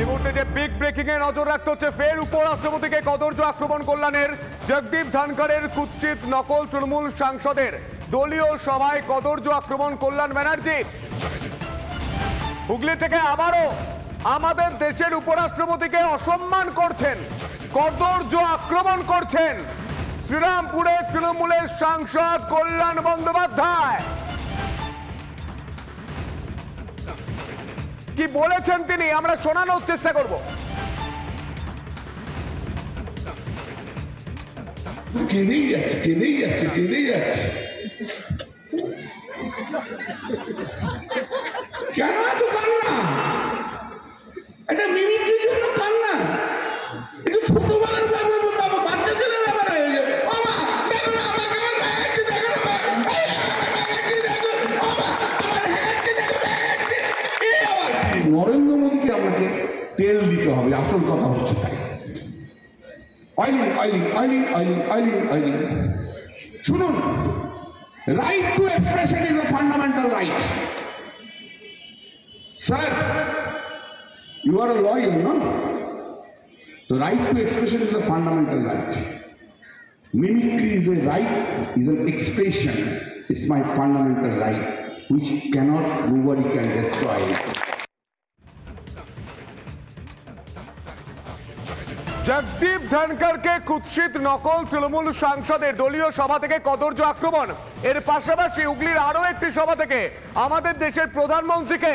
এই মুহূর্তে যে বিগ ব্রেকিং এ নজর রাখতে হচ্ছে, ফের উপরাষ্ট্রপতিকে কদর্য আক্রমণ কল্যাণের। জগদীপ ধনখড়ের কুৎসিত নকল তৃণমূল সাংসদের দলীয় সভায় কদর্য আক্রমণ কল্যাণ ব্যানার্জি। হুগলি থেকে আবারও আমাদের দেশের উপরাষ্ট্রপতিকে অসম্মান করছেন, কদর্য আক্রমণ করছেন শ্রীরামপুরের তৃণমূলের সাংসদ কল্যাণ বন্দ্যোপাধ্যায়। কি বলেছেন তিনি আমরা শোনানোর চেষ্টা করব। কেঁদেই যাচ্ছে কেন এত কান্না? এটা মিনিটের জন্য কান্না? এটা ছোটবেলার বাচ্চা ছেলের ব্যাপার হয়ে যাবে। নরেন্দ্র মোদীকে আমাকে তেল দিতে হবে, আসল কথা হচ্ছে তাই। অয়েলিং শুনুন, right to expression is a fundamental right. Sir, you are a lawyer, no? The right to expression is a fundamental right. Mimicry is a right, is an expression. It's my fundamental right, which nobody can destroy it. Jagdeep ধনখড়কে কুৎসিত নকল তৃণমূল সাংসদের দলীয় সভা থেকে কদর্য আক্রমণ। এর পাশাপাশি হুগলির আরো একটি সভা থেকে আমাদের দেশের প্রধানমন্ত্রীকে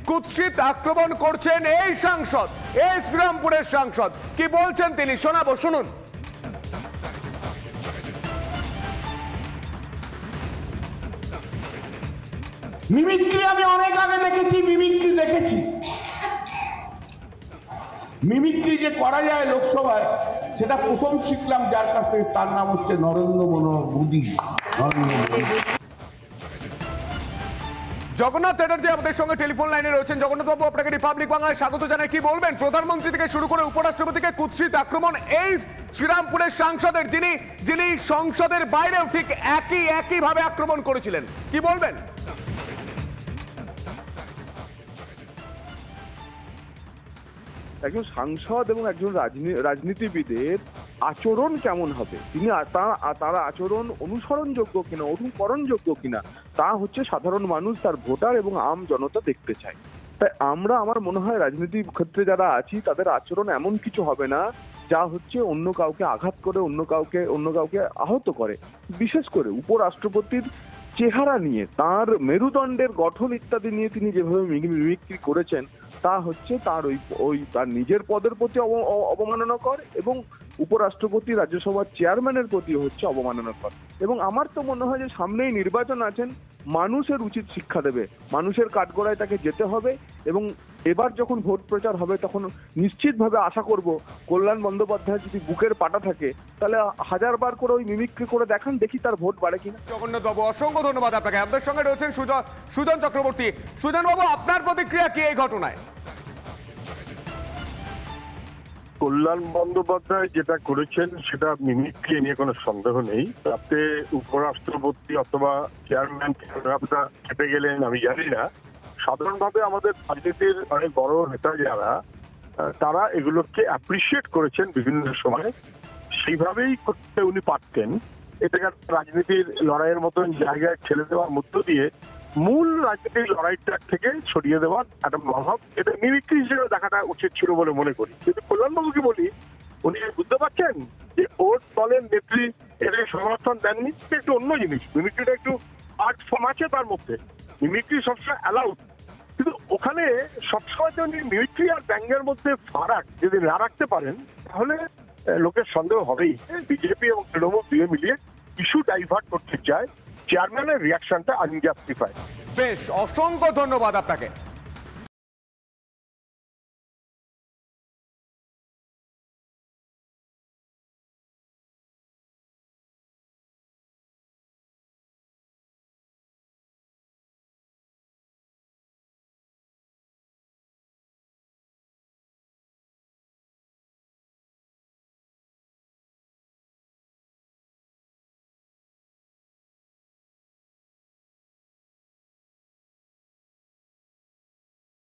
কুৎসিত আক্রমণ করছেন এই সাংসদ, এই শ্রীরামপুরের সাংসদ। কি বলছেন তিনি শোনাবো, শুনুন। মিমিক্রি আমি অনেক আগে দেখেছি, মিমিক্রি যে করা যায় লোকসভায়, সেটা প্রথম শিখলাম যার কাছ থেকে, তার নাম হচ্ছে নরেন্দ্র মোদী। জগন্নাথ চ্যাটার্জি আমাদের সঙ্গে টেলিফোন লাইনে রয়েছেন। জগন্নাথ বাবু, আপনাকে রিপাবলিক বাংলায় স্বাগত জানাই। কি বলবেন প্রধানমন্ত্রী থেকে শুরু করে উপরাষ্ট্রপতিকে কুৎসিত আক্রমণ এই শ্রীরামপুরের সাংসদের, যিনি সংসদের বাইরেও ঠিক একই ভাবে আক্রমণ করেছিলেন, কি বলবেন? একজন সাংসদ এবং একজন রাজনীতিবিদের আচরণ কেমন হবে, তিনি তার আচরণ অনুসরণযোগ্য কিনা, অনুকরণযোগ্য কিনা, তা হচ্ছে সাধারণ মানুষ, তার ভোটার এবং আম জনতা দেখতে চায়। তাই আমার মনে হয় রাজনীতির ক্ষেত্রে যারা আছি তাদের আচরণ এমন কিছু হবে না যা হচ্ছে অন্য কাউকে আঘাত করে, অন্য কাউকে আহত করে। বিশেষ করে উপরাষ্ট্রপতির চেহারা নিয়ে, তার মেরুদণ্ডের গঠন ইত্যাদি নিয়ে তিনি যেভাবে মিমিক্রি করেছেন, তা হচ্ছে তার নিজের পদের প্রতি অবমাননাকর এবং উপরাষ্ট্রপতি রাজ্যসভার চেয়ারম্যানের প্রতি হচ্ছে অবমাননাকর। এবং আমার তো মনে হয় যে সামনেই নির্বাচন আছেন, মানুষের উচিত শিক্ষা দেবে, মানুষের কাঠগড়ায় তাকে যেতে হবে। এবং এবার যখন ভোট প্রচার হবে তখন নিশ্চিতভাবে আশা করব কল্যাণ বন্দ্যোপাধ্যায় যদি বুকের পাটা থাকে তাহলে 1000 বার করে ওই মিমিক্রি করে দেখান, দেখি তার ভোট বাড়ে কিনা। জগন্নাথ বাবু, অসংখ্য ধন্যবাদ আপনাকে। আপনার সঙ্গে রয়েছেন সুজন চক্রবর্তী। সুজন বাবু, আপনার প্রতিক্রিয়া কি এই ঘটনায়? কল্যাণ বন্দ্যোপাধ্যায় যেটা করেছেন সেটা মিমিক্রি নিয়ে কোনো সন্দেহ নেই। তাতে উপরাষ্ট্রপতি অথবা চেয়ারম্যান খেপে গেলেন আমি জানি না। সাধারণভাবে আমাদের রাজনীতির অনেক বড় নেতা যারা, তারা এগুলোকে অ্যাপ্রিসিয়েট করেছেন বিভিন্ন সময়, সেইভাবেই করতে উনি পারতেন। এটাকে রাজনীতির লড়াইয়ের মতন জায়গায় ঠেলে দেওয়ার মধ্য দিয়ে মূল রাজনীতির লড়াইটা থেকে ছড়িয়ে দেওয়ার একটা মনোভাব, এটা মিমিক্রি হিসেবে দেখাটা উচিত ছিল বলে মনে করি। কিন্তু কল্যাণবাবুকে বলি, উনি বুঝতে পারছেন যে ওর দলের নেত্রী এটাকে সমর্থন দেননি, একটু অন্য জিনিস। মিমিক্রিটা একটু আর্ট ফর্ম আছে তার মধ্যে, মিমিক্রি সবসময় অ্যালাউড। কিন্তু ওখানে সবসময় যদি মিমিক্রি আর ব্যঙ্গের মধ্যে ফারাক যদি না রাখতে পারেন তাহলে লোকের সন্দেহ হবেই। বিজেপি এবং তৃণমূল দুয়ে মিলিয়ে ইস্যু ডাইভার্ট করতে চায়, চেয়ারম্যানের রিয়াকশনটা আনজাস্টিফাইড। বেশ, অসংখ্য ধন্যবাদ আপনাকে।